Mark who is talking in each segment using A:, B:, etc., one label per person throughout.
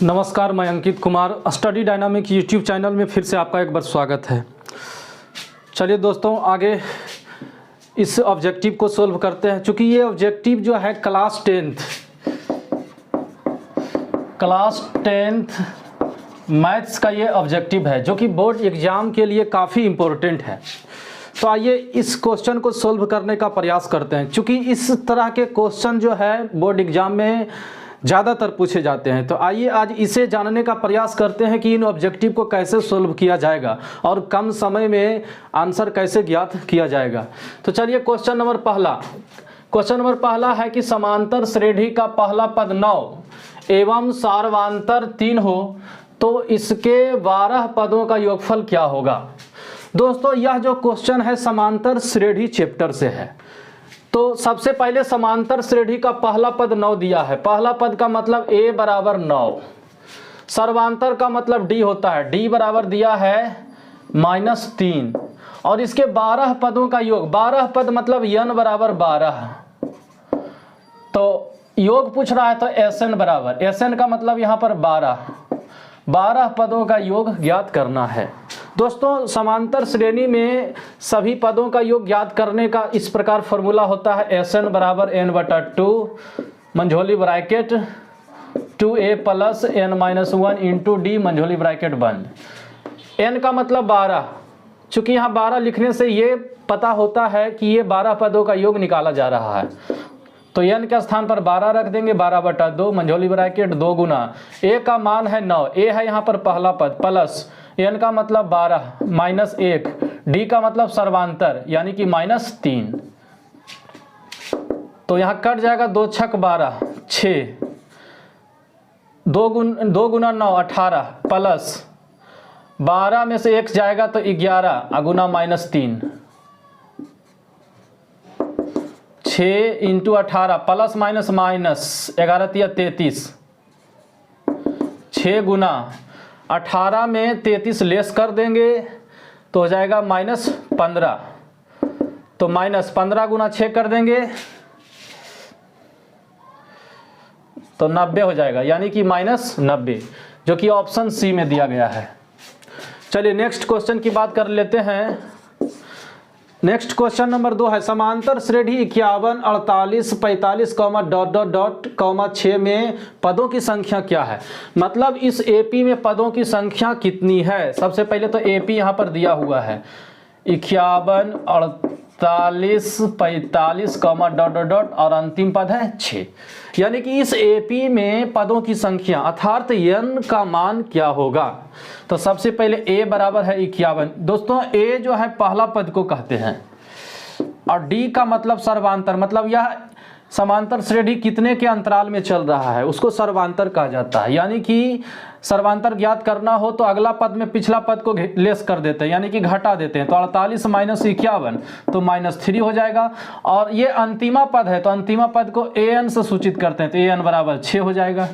A: नमस्कार, मैं Ankit Kumar study dynamic YouTube channel में फिर से आपका एक बार स्वागत है। चलिए दोस्तों, आगे इस ऑब्जेक्टिव को सोल्व करते हैं। चूँकि ये ऑब्जेक्टिव जो है क्लास टेंथ मैथ्स का ये ऑब्जेक्टिव है, जो कि बोर्ड एग्ज़ाम के लिए काफ़ी इम्पोर्टेंट है। तो आइए इस क्वेश्चन को सोल्व करने का प्रयास करते हैं। चूँकि इस तरह के क्वेश्चन जो है बोर्ड एग्ज़ाम में ज़्यादातर पूछे जाते हैं, तो आइए आज इसे जानने का प्रयास करते हैं कि इन ऑब्जेक्टिव को कैसे सोल्व किया जाएगा और कम समय में आंसर कैसे ज्ञात किया जाएगा। तो चलिए क्वेश्चन नंबर पहला है कि समांतर श्रेणी का पहला पद 9 एवं सार्वांतर 3 हो तो इसके 12 पदों का योगफल क्या होगा। दोस्तों, यह जो क्वेश्चन है समांतर श्रेणी चैप्टर से है। तो सबसे पहले समांतर श्रेणी का पहला पद 9 दिया है। पहला पद का मतलब a बराबर 9, सर्वांतर का मतलब d होता है, d बराबर दिया है -3 और इसके 12 पदों का योग, 12 पद मतलब n बराबर 12। तो योग पूछ रहा है तो Sn बराबर, Sn का मतलब यहाँ पर 12 पदों का योग ज्ञात करना है। दोस्तों, समांतर श्रेणी में सभी पदों का योग ज्ञात करने का इस प्रकार फॉर्मूला होता है Sn बराबर n/2 Manjholi bracket 2a plus n-1 into d Manjholi bracket बंद। n का मतलब 12, चूँकि यहाँ 12 लिखने से ये पता होता है कि ये 12 पदों का योग निकाला जा रहा है। तो n के स्थान पर 12 रख देंगे, 12/2 मंझोली ब्रैकेट 2 गुना a का मान है 9, a है यहाँ पर पहला पद, प्लस n का मतलब 12 -1, d का मतलब सर्वांतर यानी कि -3। तो यहाँ कट जाएगा, 2 छक 12 6, 2 गुना 9 18 प्लस 12 में से 1 जाएगा तो 11 गुना -3, 6 इंटू 18 प्लस माइनस 11 तिया 33, 6 गुना 18 में 33 लेस कर देंगे तो हो जाएगा -15। तो -15 गुना 6 कर देंगे तो 90 हो जाएगा, यानी कि -90, जो कि ऑप्शन सी में दिया गया है। चलिए नेक्स्ट क्वेश्चन की बात कर लेते हैं। नेक्स्ट क्वेश्चन नंबर 2 है समांतर श्रेणी 51 48 45 ... 6 में पदों की संख्या क्या है। मतलब इस एपी में पदों की संख्या कितनी है। सबसे पहले तो एपी यहाँ पर दिया हुआ है 51 48 45 ... और अंतिम पद है 6, यानी कि इस एपी में पदों की संख्या अर्थात n का मान क्या होगा। तो सबसे पहले a बराबर है 51। दोस्तों, a जो है पहला पद को कहते हैं और d का मतलब सर्वांतर, मतलब यह समांतर श्रेणी कितने के अंतराल में चल रहा है उसको सर्वांतर कहा जाता है। यानी कि सर्वांतर ज्ञात करना हो तो अगला पद में पिछला पद को लेस कर देते हैं, यानी कि घटा देते हैं। तो 48 - 51 तो -3 हो जाएगा। और ये अंतिमा पद है तो अंतिमा पद को an से सूचित करते हैं, तो an बराबर 6 हो जाएगा।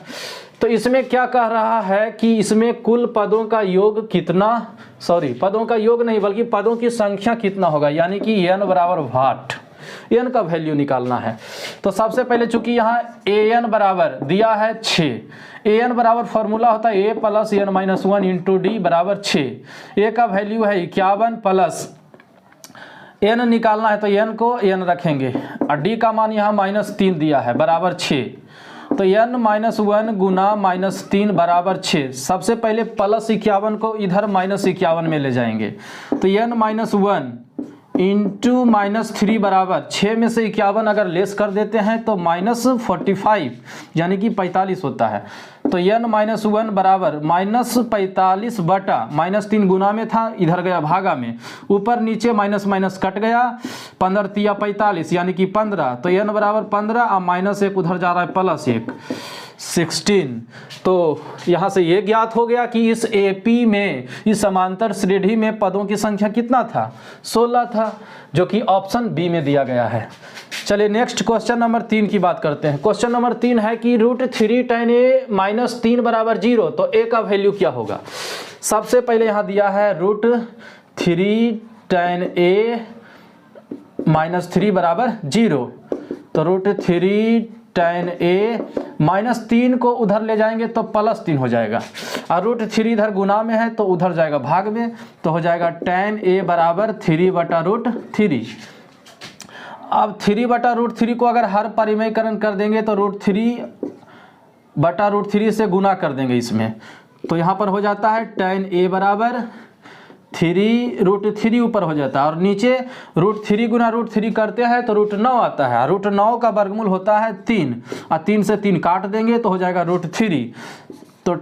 A: तो इसमें क्या कह रहा है कि इसमें कुल पदों का योग कितना, पदों का योग नहीं बल्कि पदों की संख्या कितना होगा, यानी कि n बराबर वाट, n का वैल्यू निकालना है। तो सबसे पहले चूंकि यहाँ an बराबर दिया है 6, an बराबर फॉर्मूला होता है a plus n-1 into d बराबर 6। a का वैल्यू है 51 प्लस n निकालना है तो n को n रखेंगे और d का मान यहाँ -3 दिया है बराबर 6। तो n-1 गुना -3 बराबर 6। सबसे पहले प्लस 51 को इधर -51 में ले जाएंगे तो n-1 इंटू -3 बराबर 6 में से 51 अगर लेस कर देते हैं तो -45 यानी कि 45 होता है। तो n-1 बराबर -45 बटा -3 गुना में था, इधर गया भागा में, ऊपर नीचे माइनस कट गया, 15 तिया 45 यानी कि 15। तो n बराबर 15 और -1 उधर जा रहा है +1 16। तो यहाँ से ये ज्ञात हो गया कि इस एपी में, इस समांतर श्रेणी में पदों की संख्या कितना था, 16 था, जो कि ऑप्शन बी में दिया गया है। चलिए नेक्स्ट क्वेश्चन नंबर 3 की बात करते हैं। क्वेश्चन नंबर 3 है कि √3 tan a -3 बराबर 0, तो a का वैल्यू क्या होगा। सबसे पहले यहाँ दिया है √3 tan a -3 बराबर 0, तो √3 tan a -3 को उधर ले जाएंगे तो +3 हो जाएगा, और √3 इधर गुना में है तो उधर जाएगा भाग में, तो हो जाएगा tan a बराबर 3/√3। अब 3/√3 को अगर हर परिमेयकरण कर देंगे तो √3/√3 से गुना कर देंगे इसमें, तो यहाँ पर हो जाता है tan a बराबर 3√3 ऊपर हो जाता है, और नीचे √3 गुना √3 करते हैं तो √9 आता है, √9 का वर्गमूल होता है 3, और 3 से 3 काट देंगे तो हो जाएगा √3। तो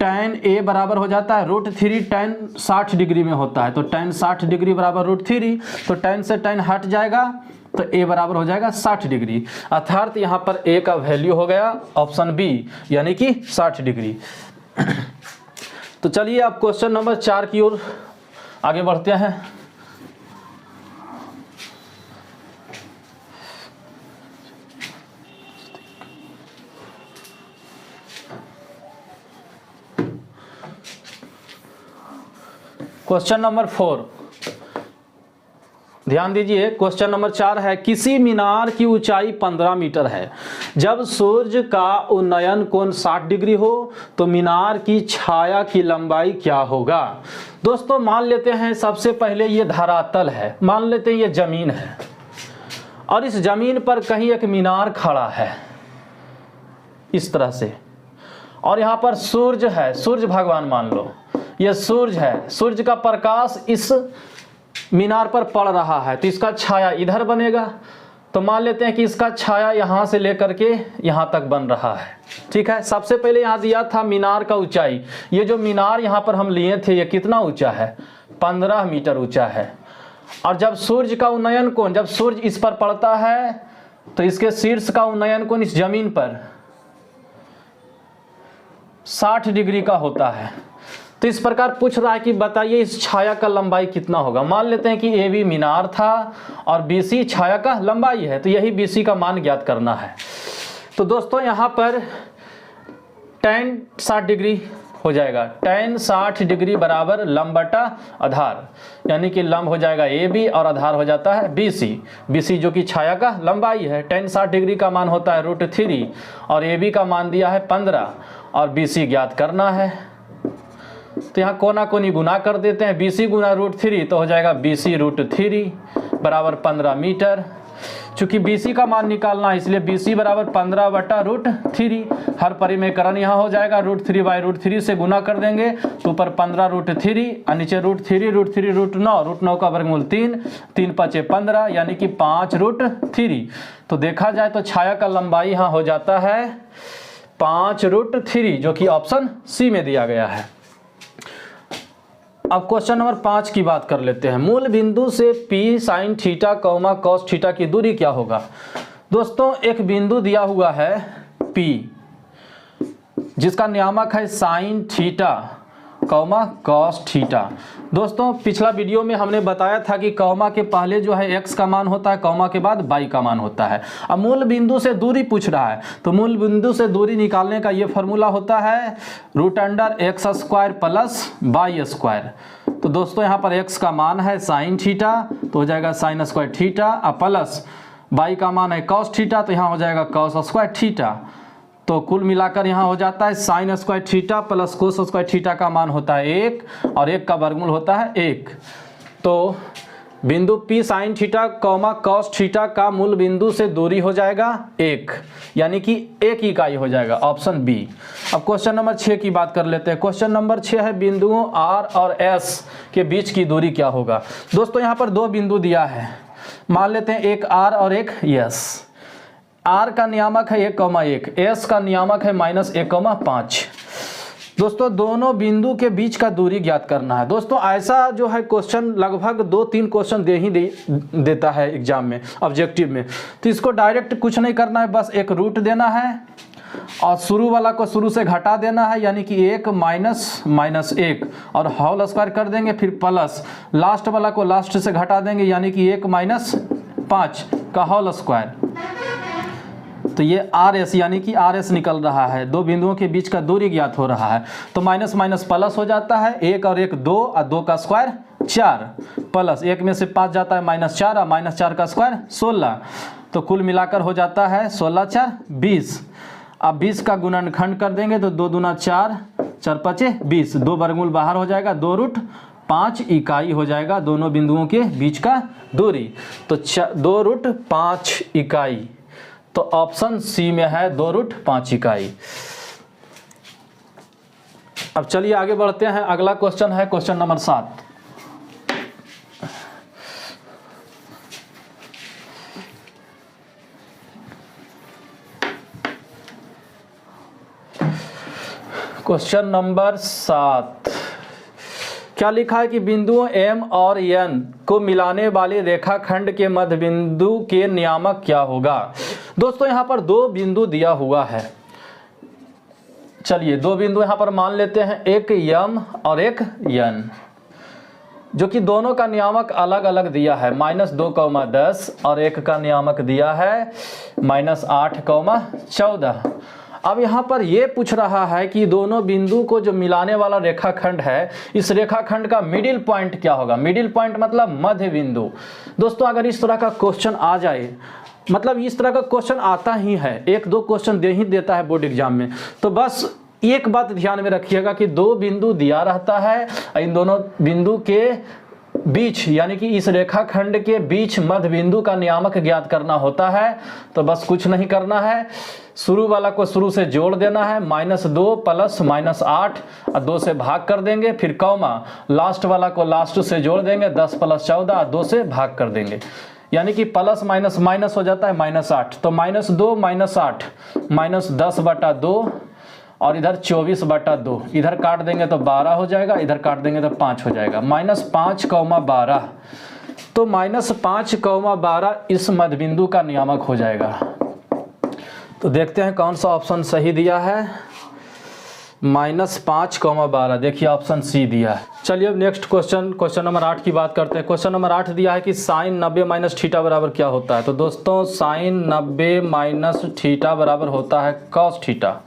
A: tan a बराबर हो जाता है √3 tan 60 डिग्री में होता है, तो tan 60 डिग्री बराबर √3, तो tan से tan हट जाएगा तो a बराबर हो जाएगा 60 डिग्री, अर्थात यहाँ पर a का वैल्यू हो गया ऑप्शन बी यानी कि 60 डिग्री। तो चलिए आप क्वेश्चन नंबर 4 की ओर आगे बढ़ते हैं। क्वेश्चन नंबर 4, ध्यान दीजिए। क्वेश्चन नंबर 4 है, किसी मीनार की ऊंचाई 15 मीटर है, जब सूर्य का उन्नयन कोण 60 डिग्री हो तो मीनार की छाया की लंबाई क्या होगा। दोस्तों मान लेते हैं सबसे पहले ये धरातल है, मान लेते हैं ये जमीन है, और इस जमीन पर कहीं एक मीनार खड़ा है इस तरह से, और यहाँ पर सूर्य है, सूर्य भगवान मान लो ये सूर्य है, सूर्य का प्रकाश इस मीनार पर पड़ रहा है तो इसका छाया इधर बनेगा, तो मान लेते हैं कि इसका छाया यहाँ से लेकर के यहाँ तक बन रहा है। ठीक है, सबसे पहले यहाँ दिया था मीनार का ऊंचाई, ये जो मीनार यहाँ पर हम लिए थे ये कितना ऊंचा है, 15 मीटर ऊंचा है, और जब सूर्य का उन्नयन कोण, जब सूर्य इस पर पड़ता है तो इसके शीर्ष का उन्नयन कोण इस जमीन पर 60 डिग्री का होता है। तो इस प्रकार पूछ रहा है कि बताइए इस छाया का लंबाई कितना होगा। मान लेते हैं कि ए बी मीनार था और BC छाया का लंबाई है, तो यही BC का मान ज्ञात करना है। तो दोस्तों यहाँ पर tan 60 डिग्री हो जाएगा, tan 60 डिग्री बराबर लंब बटा आधार, यानी कि लंब हो जाएगा AB और आधार हो जाता है BC जो कि छाया का लंबाई है। tan 60 डिग्री का मान होता है √3 और AB का मान दिया है 15 और BC ज्ञात करना है। तो यहाँ कोना कोनी गुना कर देते हैं, BC गुना √3 तो हो जाएगा BC √3 बराबर 15 मीटर। चूंकि BC का मान निकालना है इसलिए BC बराबर 15/√3, हर परिमेयकरण यहाँ हो जाएगा, √3/√3 से गुना कर देंगे तो ऊपर 15√3 और नीचे √3 √9 का वर्गमूल 3 3 5 15 यानी कि 5√3। तो देखा जाए तो छाया का लंबाई यहाँ हो जाता है 5√3 जो कि ऑप्शन सी में दिया गया है। अब क्वेश्चन नंबर 5 की बात कर लेते हैं। मूल बिंदु से P sin theta cos theta की दूरी क्या होगा। दोस्तों एक बिंदु दिया हुआ है P जिसका नियामक है sin थीटा cos थीटा। दोस्तों पिछला वीडियो में हमने बताया था कि कॉमा के पहले जो है x का मान होता है, कॉमा के बाद y का मान होता है। अब मूल बिंदु से दूरी पूछ रहा है तो मूल बिंदु से दूरी निकालने का ये फॉर्मूला होता है √x² + y²। तो दोस्तों यहाँ पर x का मान है sin थीटा तो हो जाएगा sin² थीटा और प्लस y का मान है cos थीटा तो यहाँ हो जाएगा cos² थीटा। तो कुल मिलाकर यहाँ हो जाता है sin² theta plus cos² theta का मान होता है 1 और 1 का वर्गमूल होता है 1। तो बिंदु P sin theta cos theta का मूल बिंदु से दूरी हो जाएगा 1 यानी कि 1 इकाई हो जाएगा, ऑप्शन बी। अब क्वेश्चन नंबर 6 की बात कर लेते हैं। क्वेश्चन नंबर 6 है बिंदुओं R और S के बीच की दूरी क्या होगा। दोस्तों यहाँ पर दो बिंदु दिया है, मान लेते हैं एक R और एक S। R का नियामक है 1,1, S का नियामक है -1,5। दोस्तों दोनों बिंदु के बीच का दूरी ज्ञात करना है। दोस्तों ऐसा जो है क्वेश्चन लगभग 2-3 क्वेश्चन देता है एग्जाम में, ऑब्जेक्टिव में। तो इसको डायरेक्ट कुछ नहीं करना है, बस एक रूट देना है और शुरू वाला को शुरू से घटा देना है यानी कि 1 -1 और होल स्क्वायर कर देंगे, फिर प्लस लास्ट वाला को लास्ट से घटा देंगे यानी कि 1 - 5 का होल स्क्वायर। तो ये RS यानी कि RS निकल रहा है, दो बिंदुओं के बीच का दूरी ज्ञात हो रहा है। तो माइनस माइनस प्लस हो जाता है, 1 और 1 2 और 2 का स्क्वायर 4 प्लस 1 में से 5 जाता है -4 और -4 का स्क्वायर 16 तो कुल मिलाकर हो जाता है 16 4 20। अब 20 का गुणनखंड कर देंगे तो 2 दूना 4, 4 5 20, 2 वर्गमूल बाहर हो जाएगा, 2√5 इकाई हो जाएगा दोनों बिंदुओं के बीच का दूरी। तो 2√5 इकाई, तो ऑप्शन सी में है 2√5 इकाई। अब चलिए आगे बढ़ते हैं। अगला क्वेश्चन है क्वेश्चन नंबर 7। क्वेश्चन नंबर 7 क्या लिखा है कि बिंदुओं M और N को मिलाने वाले रेखाखंड के मध्य बिंदु के नियामक क्या होगा। दोस्तों यहाँ पर 2 बिंदु दिया हुआ है। चलिए 2 बिंदु यहाँ पर मान लेते हैं, एक M और एक N, जो कि दोनों का नियामक अलग अलग दिया है, -2,10 और एक का नियामक दिया है -8,14। अब यहाँ पर ये पूछ रहा है कि दोनों बिंदु को जो मिलाने वाला रेखाखंड है, इस रेखाखंड का मिडिल पॉइंट क्या होगा। मिडिल पॉइंट मतलब मध्य बिंदु। दोस्तों अगर इस तरह का क्वेश्चन आ जाए, मतलब इस तरह का क्वेश्चन आता ही है, 1-2 क्वेश्चन दे ही देता है बोर्ड एग्जाम में, तो बस एक बात ध्यान में रखिएगा कि 2 बिंदु दिया रहता है, इन दोनों बिंदु के बीच यानी कि इस रेखाखंड के बीच मध्य बिंदु का नियामक ज्ञात करना होता है। तो बस कुछ नहीं करना है, शुरू वाला को शुरू से जोड़ देना है, -2 प्लस -8 और 2 से भाग कर देंगे, फिर कॉमा, लास्ट वाला को लास्ट से जोड़ देंगे, 10 प्लस 14 और 2 से भाग कर देंगे, यानी कि प्लस माइनस माइनस हो जाता है -8। तो -2 -8 -10/2 और इधर 24/2, इधर काट देंगे तो 12 हो जाएगा, इधर काट देंगे तो 5 हो जाएगा, -5,12। तो -5,12 इस मध्य बिंदु का नियामक हो जाएगा। तो देखते हैं कौन सा ऑप्शन सही दिया है, -5,12। देखिए ऑप्शन सी दिया है। चलिए अब नेक्स्ट क्वेश्चन नंबर 8 की बात करते हैं। क्वेश्चन नंबर 8 दिया है कि sin 90 - थीटा बराबर क्या होता है। तो दोस्तों sin 90 - थीटा बराबर होता है cos थीटा।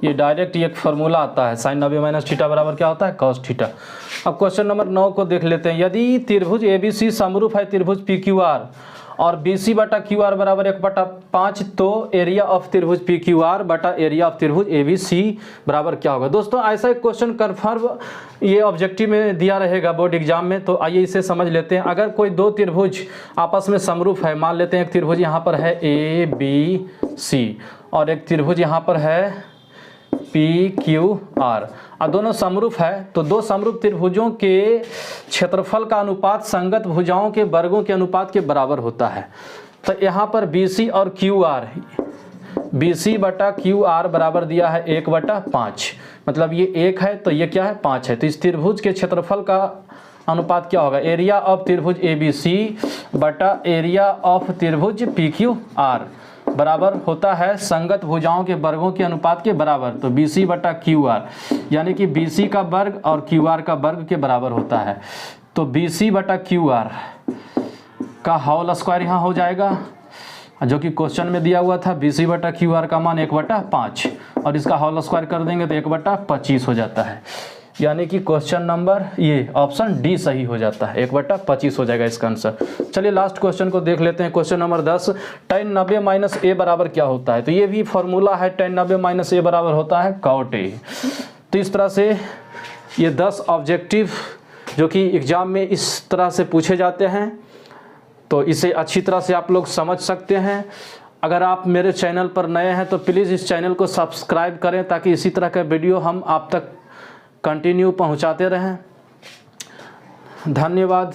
A: ये डायरेक्ट एक फार्मूला आता है, sin 90 - थीटा बराबर क्या होता है cos थीटा। अब क्वेश्चन नंबर 9 को देख लेते हैं। यदि त्रिभुज ABC समरूप है त्रिभुज PQR और BC/QR बराबर 1/5, तो एरिया ऑफ त्रिभुज PQR बटा एरिया ऑफ त्रिभुज ABC बराबर क्या होगा। दोस्तों ऐसा एक क्वेश्चन कन्फर्म ये ऑब्जेक्टिव में दिया रहेगा बोर्ड एग्जाम में, तो आइए इसे समझ लेते हैं। अगर कोई 2 त्रिभुज आपस में समरूप है, मान लेते हैं एक त्रिभुज यहाँ पर है ABC और एक त्रिभुज यहाँ पर है PQR, और दोनों समरूप है, तो 2 समरूप त्रिभुजों के क्षेत्रफल का अनुपात संगत भुजाओं के वर्गों के अनुपात के बराबर होता है। तो यहाँ पर BC और QR, BC/QR बराबर दिया है 1/5, मतलब ये 1 है तो ये क्या है 5 है। तो इस त्रिभुज के क्षेत्रफल का अनुपात क्या होगा, एरिया ऑफ त्रिभुज ABC बटा एरिया ऑफ त्रिभुज PQR बराबर होता है संगत भुजाओं के वर्गों के अनुपात के बराबर। तो BC/QR यानी कि BC का वर्ग और QR का वर्ग के बराबर होता है। तो BC/QR का होल स्क्वायर यहाँ हो जाएगा, जो कि क्वेश्चन में दिया हुआ था। BC/QR का मान 1/5 और इसका होल स्क्वायर कर देंगे तो 1/25 हो जाता है, यानी कि क्वेश्चन नंबर ये ऑप्शन डी सही हो जाता है, 1/25 हो जाएगा इसका आंसर। चलिए लास्ट क्वेश्चन को देख लेते हैं। क्वेश्चन नंबर 10, tan 90 - a बराबर क्या होता है। तो ये भी फॉर्मूला है, tan 90 - a बराबर होता है cot a। तो इस तरह से ये 10 ऑब्जेक्टिव जो कि एग्जाम में इस तरह से पूछे जाते हैं, तो इसे अच्छी तरह से आप लोग समझ सकते हैं। अगर आप मेरे चैनल पर नए हैं तो प्लीज़ इस चैनल को सब्सक्राइब करें, ताकि इसी तरह का वीडियो हम आप तक कंटिन्यू पहुंचाते रहें। धन्यवाद।